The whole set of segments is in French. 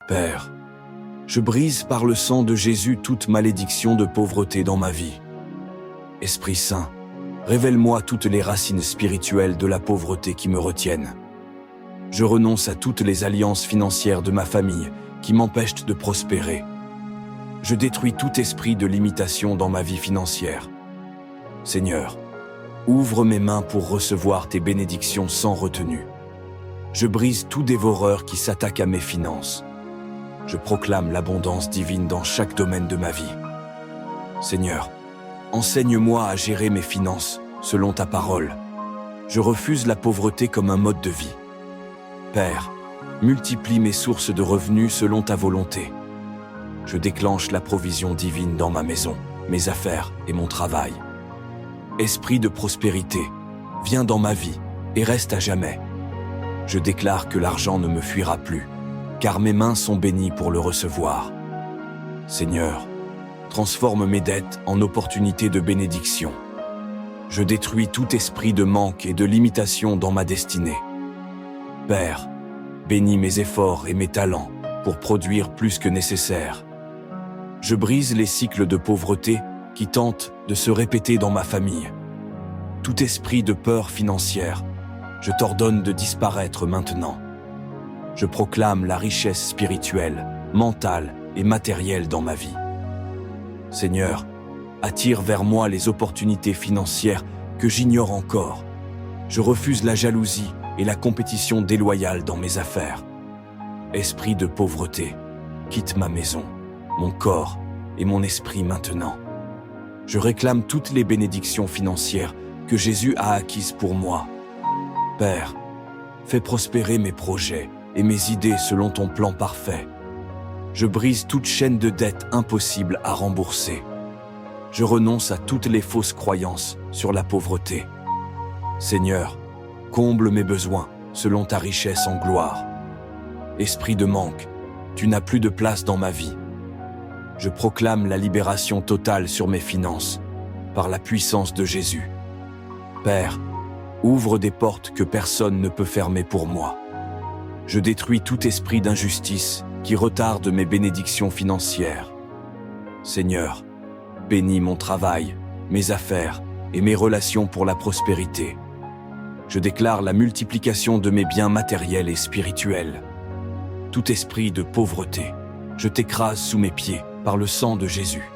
Père, je brise par le sang de Jésus toute malédiction de pauvreté dans ma vie. Esprit Saint, révèle-moi toutes les racines spirituelles de la pauvreté qui me retiennent. Je renonce à toutes les alliances financières de ma famille qui m'empêchent de prospérer. Je détruis tout esprit de limitation dans ma vie financière. Seigneur, ouvre mes mains pour recevoir tes bénédictions sans retenue. Je brise tout dévoreur qui s'attaque à mes finances. Je proclame l'abondance divine dans chaque domaine de ma vie. Seigneur, enseigne-moi à gérer mes finances selon ta parole. Je refuse la pauvreté comme un mode de vie. Père, multiplie mes sources de revenus selon ta volonté. Je déclenche la provision divine dans ma maison, mes affaires et mon travail. Esprit de prospérité, viens dans ma vie et reste à jamais. Je déclare que l'argent ne me fuira plus, car mes mains sont bénies pour le recevoir. Seigneur, transforme mes dettes en opportunités de bénédiction. Je détruis tout esprit de manque et de limitation dans ma destinée. Père, bénis mes efforts et mes talents pour produire plus que nécessaire. Je brise les cycles de pauvreté qui tentent de se répéter dans ma famille. Tout esprit de peur financière, je t'ordonne de disparaître maintenant. Je proclame la richesse spirituelle, mentale et matérielle dans ma vie. Seigneur, attire vers moi les opportunités financières que j'ignore encore. Je refuse la jalousie et la compétition déloyale dans mes affaires. Esprit de pauvreté, quitte ma maison, mon corps et mon esprit maintenant. Je réclame toutes les bénédictions financières que Jésus a acquises pour moi. Père, fais prospérer mes projets et mes idées selon ton plan parfait. Je brise toute chaîne de dettes impossible à rembourser. Je renonce à toutes les fausses croyances sur la pauvreté. Seigneur, comble mes besoins selon ta richesse en gloire. Esprit de manque, tu n'as plus de place dans ma vie. Je proclame la libération totale sur mes finances par la puissance de Jésus. Père, ouvre des portes que personne ne peut fermer pour moi. Je détruis tout esprit d'injustice qui retarde mes bénédictions financières. Seigneur, bénis mon travail, mes affaires et mes relations pour la prospérité. Je déclare la multiplication de mes biens matériels et spirituels. Tout esprit de pauvreté, je t'écrase sous mes pieds par le sang de Jésus.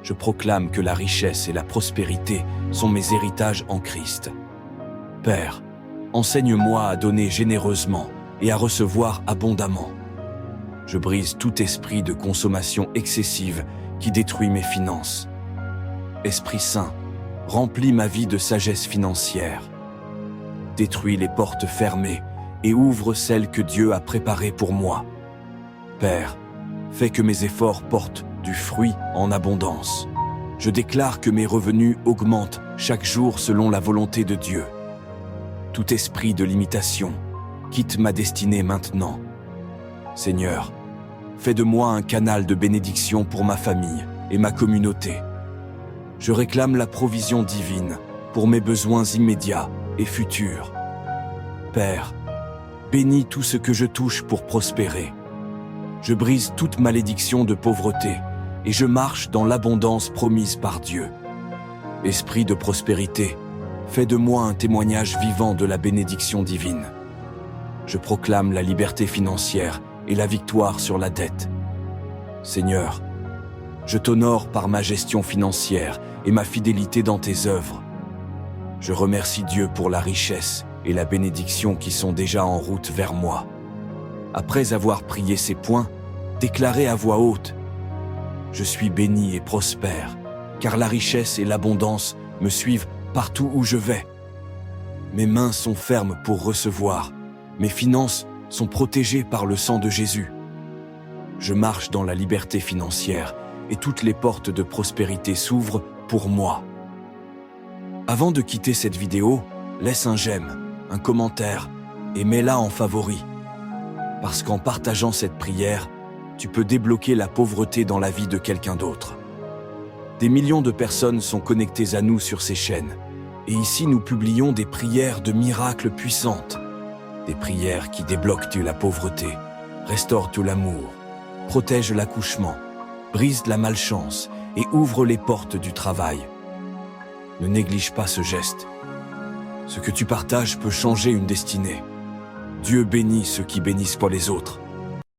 Je proclame que la richesse et la prospérité sont mes héritages en Christ. Père, enseigne-moi à donner généreusement et à recevoir abondamment. Je brise tout esprit de consommation excessive qui détruit mes finances. Esprit Saint, remplis ma vie de sagesse financière. Détruis les portes fermées et ouvre celles que Dieu a préparées pour moi. Père, fais que mes efforts portent du fruit en abondance. Je déclare que mes revenus augmentent chaque jour selon la volonté de Dieu. Tout esprit de limitation, quitte ma destinée maintenant. Seigneur, fais de moi un canal de bénédiction pour ma famille et ma communauté. Je réclame la provision divine pour mes besoins immédiats et futurs. Père, bénis tout ce que je touche pour prospérer. Je brise toute malédiction de pauvreté et je marche dans l'abondance promise par Dieu. Esprit de prospérité, fais de moi un témoignage vivant de la bénédiction divine. Je proclame la liberté financière et la victoire sur la dette. Seigneur, je t'honore par ma gestion financière et ma fidélité dans tes œuvres. Je remercie Dieu pour la richesse et la bénédiction qui sont déjà en route vers moi. Après avoir prié ces points, déclarez à voix haute: Je suis béni et prospère, car la richesse et l'abondance me suivent partout où je vais. Mes mains sont fermes pour recevoir, mes finances sont protégées par le sang de Jésus. Je marche dans la liberté financière et toutes les portes de prospérité s'ouvrent pour moi. Avant de quitter cette vidéo, laisse un j'aime, un commentaire et mets-la en favori. Parce qu'en partageant cette prière, tu peux débloquer la pauvreté dans la vie de quelqu'un d'autre. Des millions de personnes sont connectées à nous sur ces chaînes. Et ici, nous publions des prières de miracles puissantes. Des prières qui débloquent la pauvreté, restaure tout l'amour, protège l'accouchement, brise la malchance et ouvre les portes du travail. Ne néglige pas ce geste. Ce que tu partages peut changer une destinée. Dieu bénit ceux qui bénissent pas les autres.